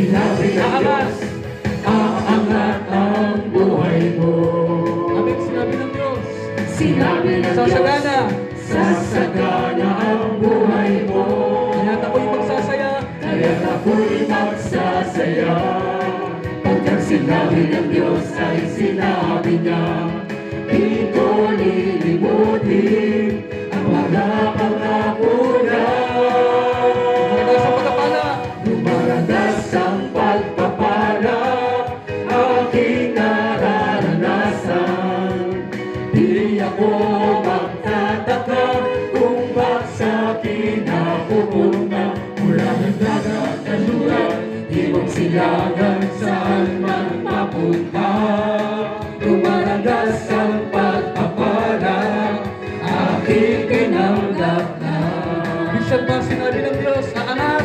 Sinabi ng Diyos, aangat ang buhay mo. Amen, sinabi ng Diyos. Sinabi ng Diyos, Sasagana. sasagana ang buhay mo. Kaya't ako'y magsasaya. Kaya't ako'y magsasaya. Pagkat sinabi ng Diyos ay sinabi niya, di ko lilimutin ang mga pangako niya. Mula sa pagkapala. Lumaragas ang pagpapala, aking nararanasan. Di ako magtataka kung bakit kinapupunta. Mula ng dagat at lugar, ibang silangan saan man mapunta. Lumaragas ang pagpapala, aking pinanggap na. Minsan ba sinabi ng Diyos, aangat?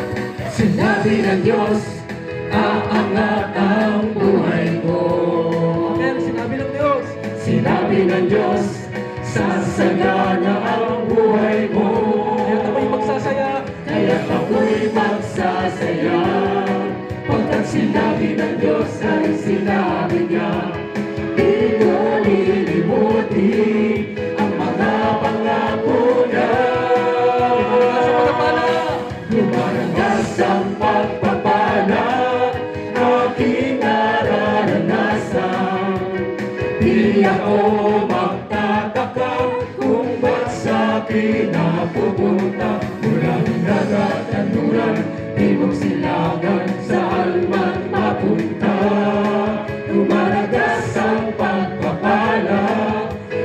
Sinabi ng Diyos, aangat ang buhay mo. Amen, sinabi ng Diyos. Sinabi ng Diyos, sasagana ang buhay mo. Kaya't ako'y magsasaya. Kaya't ako'y magsasaya. Pagkat sinabi ng Diyos ay sinabi niya, di ko lilimutin ang mga pangako niya. Mula sa pagkapala. Lumaragas ang pagpapala, aking nararanasan. Di ako magtataka kung ba't sa akin napupunta. Mula ng dagat at lugar, ibang silangan saan man mapunta. Lumaragas ang pagpapala,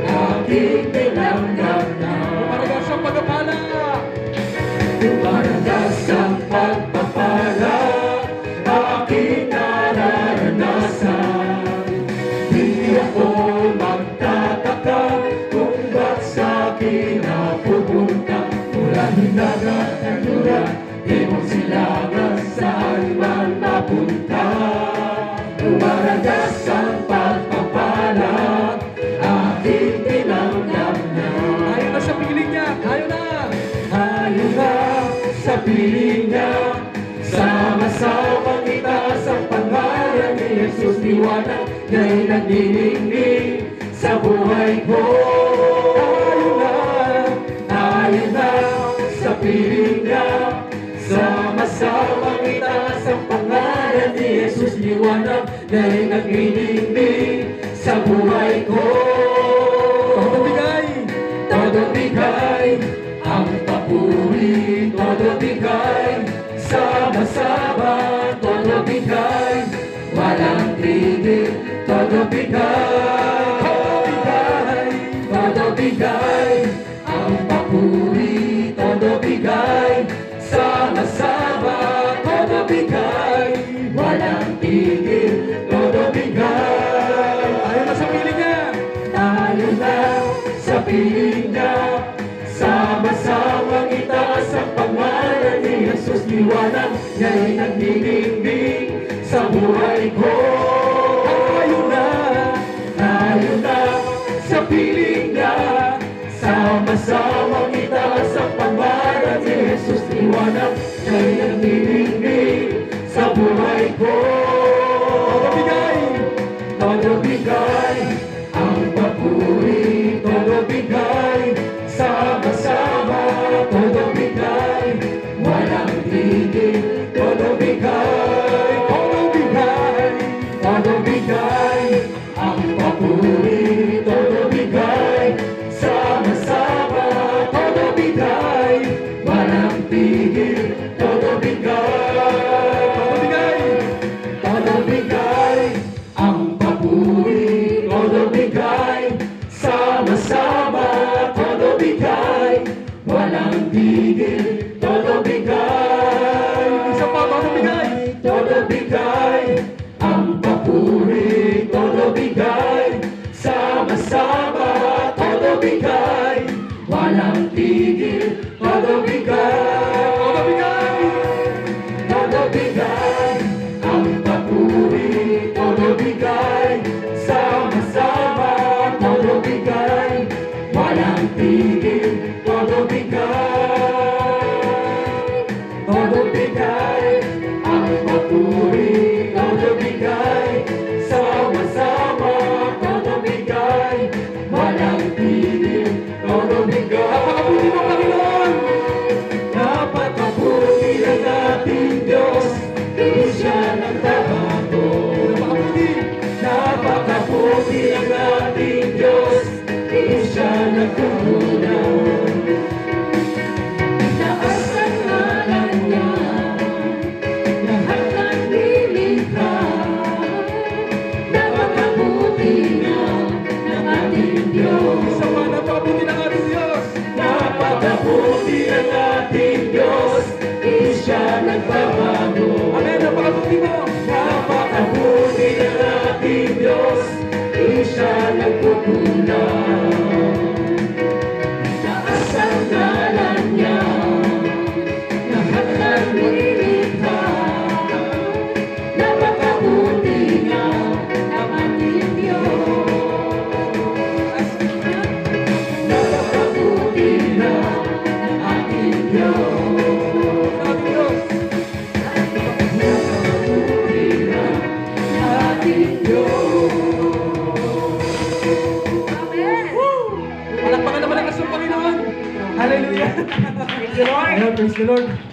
aking pinanggap na. Maragas ang pagkapala. Lumaragas ang pagpapala, aking nararanasan. Di ako magtataka kung ba't sa akin napupunta. Mula ng dagat at lugar, ibang silangan saan man mapunta. Lumaragas ang pagpapala, aking pinanggap na. Ayaw na sa piling niya. Ayaw na. Tayo na sa piling niya, sama-samang itaas ang pangalan ni Jesus. Liwanag na'y nagdiningning sa buhay ko. Tayo na sa piling niya, sama-samang itaas ang pangalan ni Jesus. Liwanag na'y nagdiningning sa buhay ko. Todo bigay. Todo bigay ang papuri, todo bigay, sama-sama, todo bigay, walang tigil, todo bigay, todo bigay, ang papuri, todo bigay, sama-sama, todo bigay, walang tigil, todo bigay. Ayaw na sa piling niya. Tayo na sa piling niya, sama-samang itaas ang pangalan ni Jesus. Liwanag niya'y nagdiningning sa buhay ko. Tayo na sa piling niya, sama-samang itaas ang pangalan ni Jesus. Liwanag niya'y nagdiningning sa buhay ko. Todo bigay. Todo bigay ang papuri, todo bigay, sama-sama, todo bigay, walang tigil, todo bigay, todo bigay, todo bigay, ang papuri, todo bigay, sama-sama, todo bigay, walang tigil, todo bigay, Todo bigay. todo bigay, ang papuri, todo bigay, sama-sama, todo bigay, walang tigil, todo bigay. Isa pa, todo bigay. Todo bigay, ang papuri, todo bigay, sa the Lord. Ayan, praise the Lord.